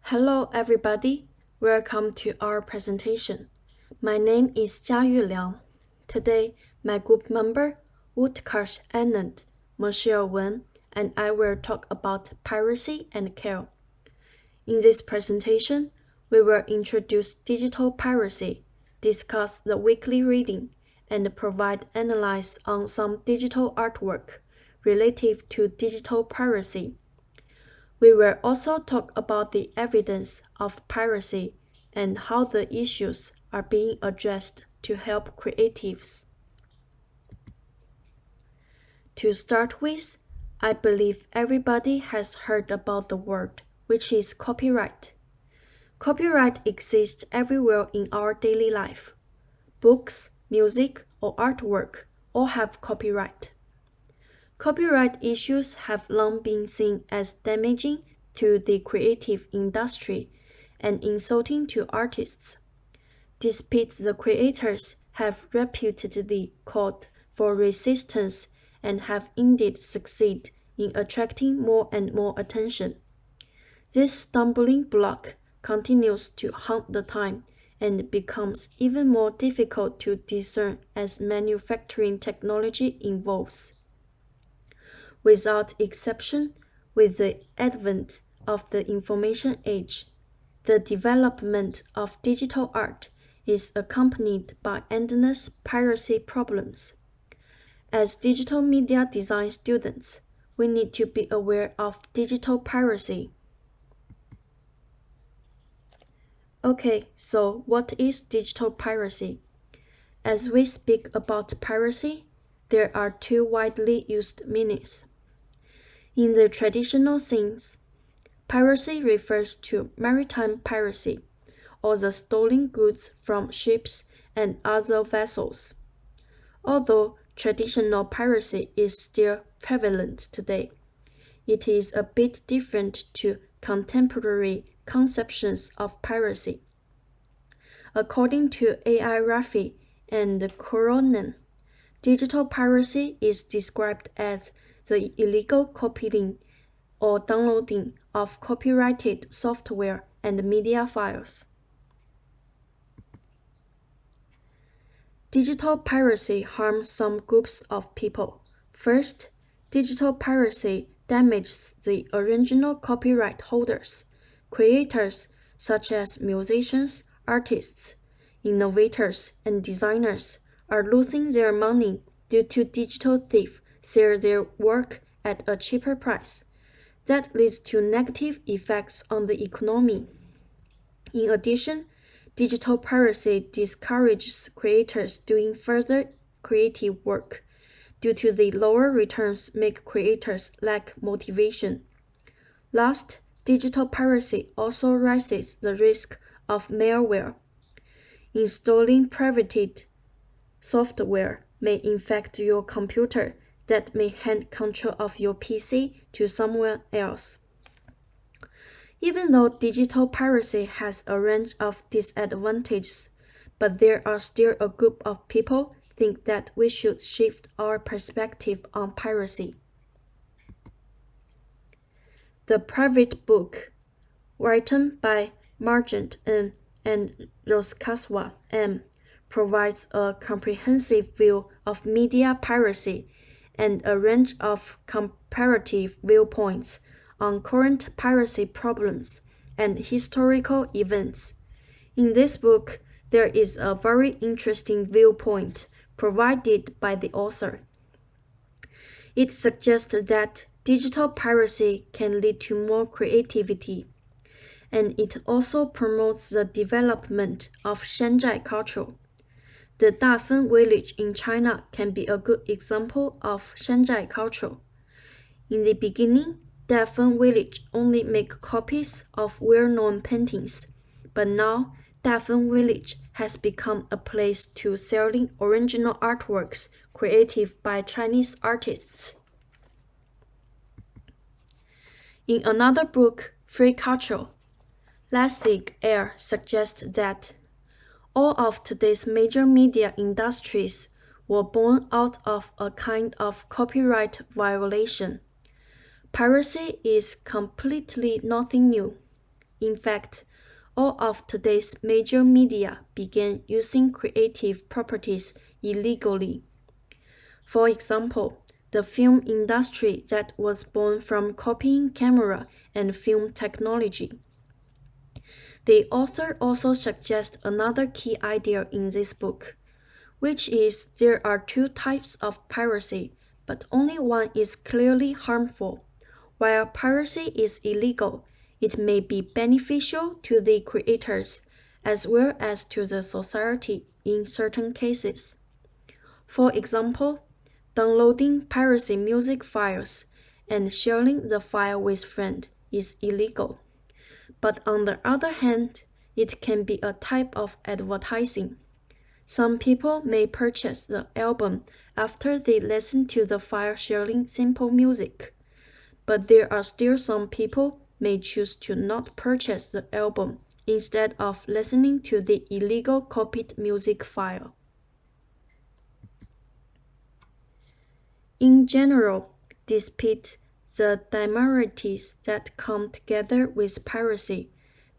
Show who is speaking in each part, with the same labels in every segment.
Speaker 1: Hello, everybody. Welcome to our presentation. My name is Jiayu Liang. Today, my group member, Utkarsh Anand, Michelle Wen, and I will talk about Piracy and Care. In this presentation, we will introduce digital piracy, discuss the weekly reading, and provide analysis on some digital artwork relative to digital piracy. We will also talk about the evidence of piracy and how the issues are being addressed to help creatives. To start with, I believe everybody has heard about the word, which is copyright. Copyright exists everywhere in our daily life. Books, music, or artwork all have copyright. Copyright issues have long been seen as damaging to the creative industry and insulting to artists. Despite the creators have reputedly called for resistance and have indeed succeeded in attracting more and more attention. This stumbling block continues to haunt the time and becomes even more difficult to discern as manufacturing technology evolves. Without exception, with the advent of the information age, the development of digital art is accompanied by endless piracy problems. As digital media design students, we need to be aware of digital piracy. Okay, so what is digital piracy? As we speak about piracy, there are two widely used meanings. In the traditional sense, piracy refers to maritime piracy, or the stolen goods from ships and other vessels. Although traditional piracy is still prevalent today, it is a bit different to contemporary conceptions of piracy. According to A.I. Raffi and Coronen, digital piracy is described as the illegal copying or downloading of copyrighted software and media files. Digital piracy harms some groups of people. First, digital piracy damages the original copyright holders. Creators such as musicians, artists, innovators, and designers are losing their money due to digital thieves sell their work at a cheaper price. That leads to negative effects on the economy. In addition, digital piracy discourages creators doing further creative work due to the lower returns make creators lack motivation. Last, digital piracy also raises the risk of malware. Installing privated software may infect your computer that may hand control of your PC to someone else. Even though digital piracy has a range of disadvantages, but there are still a group of people think that we should shift our perspective on piracy. The Private Book, written by Margent N. and Roskaswa M., provides a comprehensive view of media piracy and a range of comparative viewpoints on current piracy problems and historical events. In this book, there is a very interesting viewpoint provided by the author. It suggests that digital piracy can lead to more creativity, and it also promotes the development of Shanzhai culture. The Dafen village in China can be a good example of Shanzhai culture. In the beginning, Dafen village only make copies of well-known paintings, but now Dafen village has become a place to selling original artworks created by Chinese artists. In another book, Free Culture, Lassig Air suggests that all of today's major media industries were born out of a kind of copyright violation. Piracy is completely nothing new. In fact, all of today's major media began using creative properties illegally. For example, the film industry that was born from copying camera and film technology. The author also suggests another key idea in this book, which is there are two types of piracy, but only one is clearly harmful. While piracy is illegal, it may be beneficial to the creators as well as to the society in certain cases. For example, downloading piracy music files and sharing the file with friends is illegal. But on the other hand, it can be a type of advertising. Some people may purchase the album after they listen to the file sharing simple music, but there are still some people may choose to not purchase the album instead of listening to the illegal copied music file. In general, despite the demerities that come together with piracy,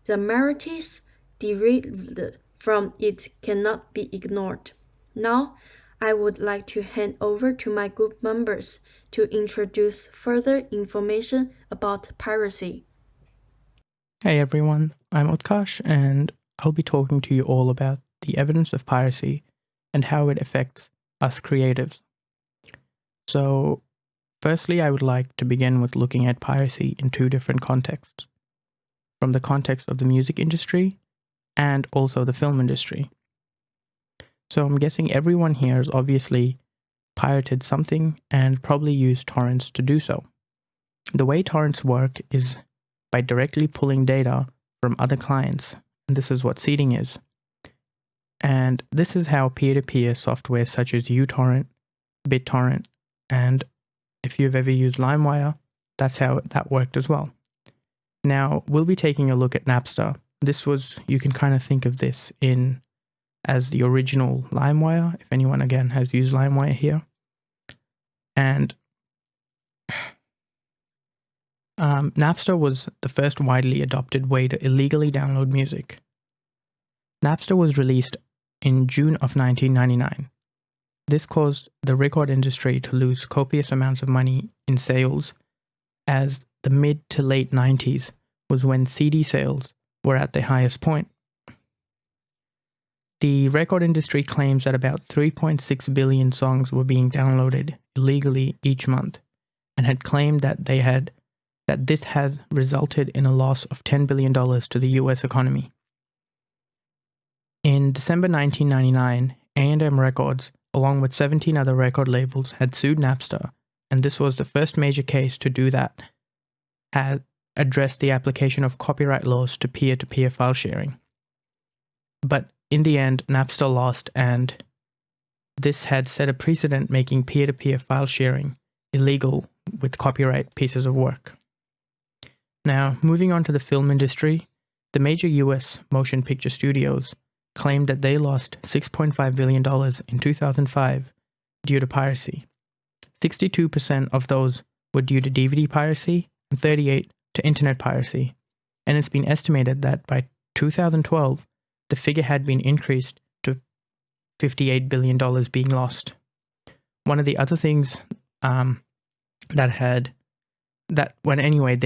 Speaker 1: the merits derived from it cannot be ignored. Now, I would like to hand over to my group members to introduce further information about piracy.
Speaker 2: Hey everyone, I'm Utkarsh and I'll be talking to you all about the evidence of piracy and how it affects us creatives. So, firstly, I would like to begin with looking at piracy in two different contexts, from the context of the music industry and also the film industry. So I'm guessing everyone here has obviously pirated something and probably used torrents to do so. The way torrents work is by directly pulling data from other clients, and this is what seeding is. And this is how peer-to-peer software such as uTorrent, BitTorrent, and if you've ever used LimeWire, that's how that worked as well. Now, we'll be taking a look at Napster. You can kind of think of this as the original LimeWire, if anyone again has used LimeWire here. And Napster was the first widely adopted way to illegally download music. Napster was released in June of 1999. This caused the record industry to lose copious amounts of money in sales, as the mid to late 90s was when CD sales were at their highest point. The record industry claims that about 3.6 billion songs were being downloaded illegally each month, and had claimed that this has resulted in a loss of $10 billion to the US economy. In December 1999, A&M Records, along with 17 other record labels, had sued Napster, and this was the first major case to do that, had addressed the application of copyright laws to peer-to-peer file sharing. But in the end, Napster lost, and this had set a precedent making peer-to-peer file sharing illegal with copyright pieces of work. Now, moving on to the film industry, the major US motion picture studios claimed that they lost $6.5 billion in 2005 due to piracy. 62% of those were due to DVD piracy and 38% to internet piracy, and it's been estimated that by 2012, the figure had been increased to $58 billion being lost. One of the other things they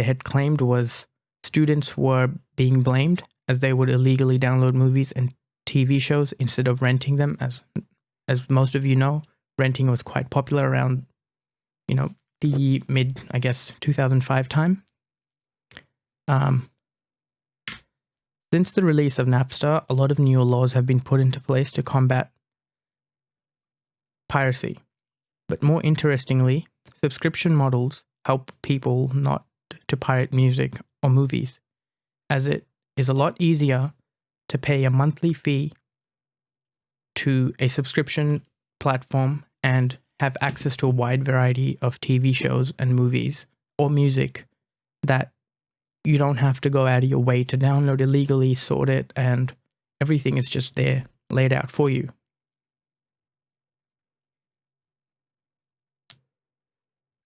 Speaker 2: had claimed was students were being blamed as they would illegally download movies and TV shows instead of renting them. As most of you know, renting was quite popular around, the mid, 2005 time. Since the release of Napster, a lot of new laws have been put into place to combat piracy. But more interestingly, subscription models help people not to pirate music or movies, as it is a lot easier to pay a monthly fee to a subscription platform and have access to a wide variety of TV shows and movies or music that you don't have to go out of your way to download illegally, sort it, and everything is just there, laid out for you.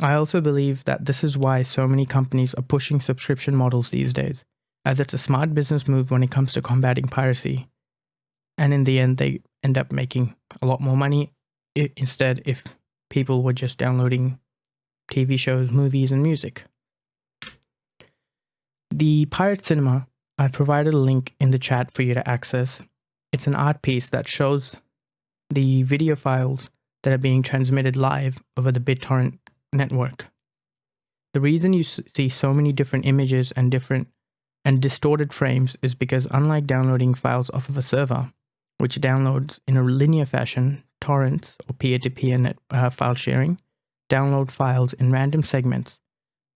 Speaker 2: I also believe that this is why so many companies are pushing subscription models these days, as it's a smart business move when it comes to combating piracy. And in the end, they end up making a lot more money instead if people were just downloading TV shows, movies, and music. The Pirate Cinema, I've provided a link in the chat for you to access. It's an art piece that shows the video files that are being transmitted live over the BitTorrent network. The reason you see so many different images and different and distorted frames is because, unlike downloading files off of a server, which downloads in a linear fashion, torrents or peer-to-peer file sharing download files in random segments,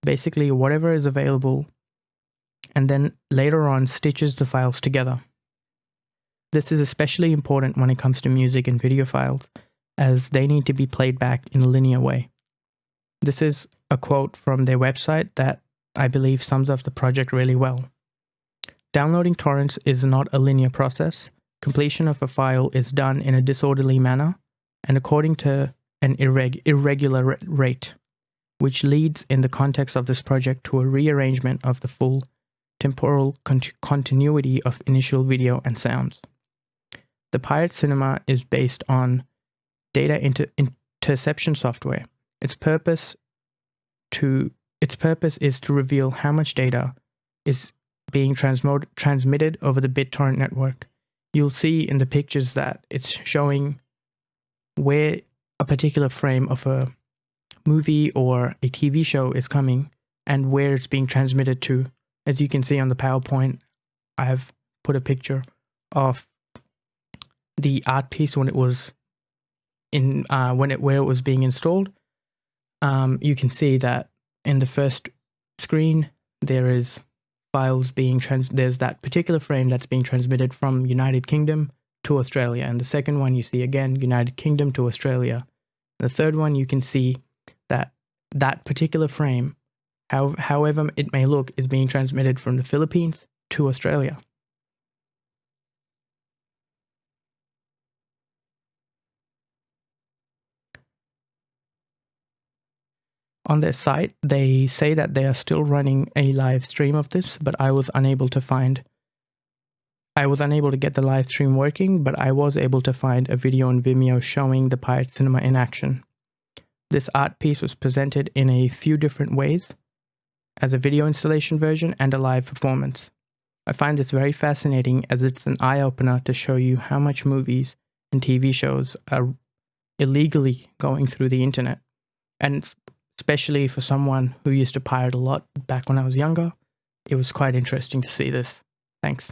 Speaker 2: basically whatever is available, and then later on stitches the files together. This is especially important when it comes to music and video files, as they need to be played back in a linear way. This is a quote from their website that I believe sums up the project really well. Downloading torrents is not a linear process. Completion of a file is done in a disorderly manner and according to an irregular rate, which leads in the context of this project to a rearrangement of the full temporal continuity of initial video and sounds. The Pirate Cinema is based on data interception software. Its purpose is to reveal how much data is being transmitted over the BitTorrent network. You'll see in the pictures that it's showing where a particular frame of a movie or a TV show is coming and where it's being transmitted to. As you can see on the PowerPoint, I have put a picture of the art piece when it was in where it was being installed. You can see that in the first screen there is files being there's that particular frame that's being transmitted from United Kingdom to Australia, and the second one you see again United Kingdom to Australia. The third one you can see that that particular frame, however it may look, is being transmitted from the Philippines to Australia. On their site, they say that they are still running a live stream of this, but I was unable to get the live stream working, but I was able to find a video on Vimeo showing the Pirate Cinema in action. This art piece was presented in a few different ways, as a video installation version and a live performance. I find this very fascinating as it's an eye-opener to show you how much movies and TV shows are illegally going through the internet. And especially for someone who used to pirate a lot back when I was younger, it was quite interesting to see this. Thanks.